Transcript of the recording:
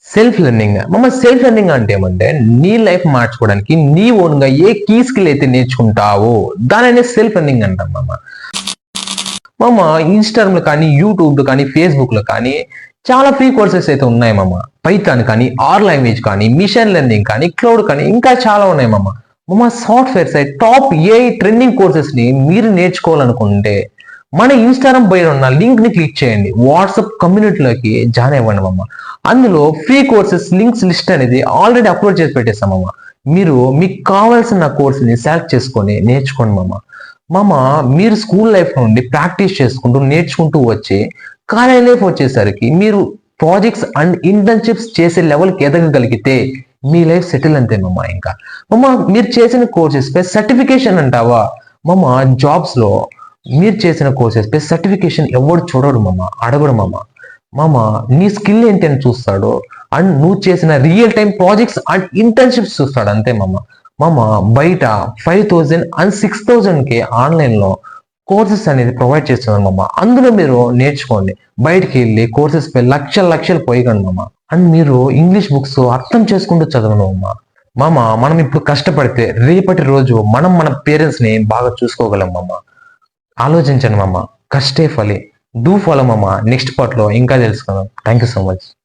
Self learning self learning అంటే ఏమంటే నీ లైఫ్ మార్చుకోవడానికి నీ ఓన్ గా ఏ కీ స్కిల్ అయితే నేర్చుకుంటావో దానినే సెల్ఫ్ లెర్నింగ్ అంటాం ఇన్స్టాగ్రామ్ లో కానీ యూట్యూబ్ లో కానీ ఫేస్బుక్ లో కానీ చాలా ఫ్రీ కోర్సెస్ అయితే ఉన్నాయి పైథాన్ కానీ ఆర్ లాంగ్వేజ్ కానీ మిషన్ లెర్నింగ్ కానీ క్లౌడ్ కానీ ఇంకా చాలా ఉన్నాయి సాఫ్ట్వేర్ సైడ్ టాప్ ఏ ట్రెండింగ్ కోర్సెస్ ని మీరు నేర్చుకోవాలనుకుంటే మన ఇన్స్టాగ్రామ్ పైన ఉన్న లింక్ ని క్లిక్ చేయండి, వాట్సాప్ కమ్యూనిటీలోకి జాయిన్ అవ్వండి అందులో ఫ్రీ కోర్సెస్ లింక్స్ లిస్ట్ అనేది ఆల్రెడీ అప్లోడ్ చేసి పెట్టేస్తామమ్మా. మీరు మీకు కావాల్సిన కోర్సుని సెలెక్ట్ చేసుకొని నేర్చుకోండి మీరు స్కూల్ లైఫ్ నుండి ప్రాక్టీస్ చేసుకుంటూ నేర్చుకుంటూ వచ్చి కాలేజ్ లైఫ్ వచ్చేసరికి మీరు ప్రాజెక్ట్స్ అండ్ ఇంటర్న్షిప్స్ చేసే లెవెల్కి ఎదగగలిగితే మీ లైఫ్ సెటిల్ అంతే ఇంకా మీరు చేసిన కోర్సెస్ పై సర్టిఫికేషన్ అంటావా జాబ్స్ లో మీరు చేసిన కోర్సెస్ పై సర్టిఫికేషన్ ఎవరు చూడడు అడగడు నీ స్కిల్ ఏంటి అని చూస్తాడు అండ్ నువ్వు చేసిన real time projects and internships చూస్తాడు అంతే బయట 5,000 అండ్ 6,000 కి ఆన్లైన్ లో కోర్సెస్ అనేది ప్రొవైడ్ చేస్తున్నారు అందులో మీరు నేర్చుకోండి. బయటికి వెళ్ళి కోర్సెస్ పై లక్షలు పోయకండి అండ్ మీరు ఇంగ్లీష్ బుక్స్ అర్థం చేసుకుంటూ చదవను మనం ఇప్పుడు కష్టపడితే రేపటి రోజు మనం మన పేరెంట్స్ ని బాగా చూసుకోగలం ఆలోచించండి కష్టే ఫలి. డూ ఫాలో నెక్స్ట్ పార్ట్ లో ఇంకా తెలుసుకుందాం. Thank you so much.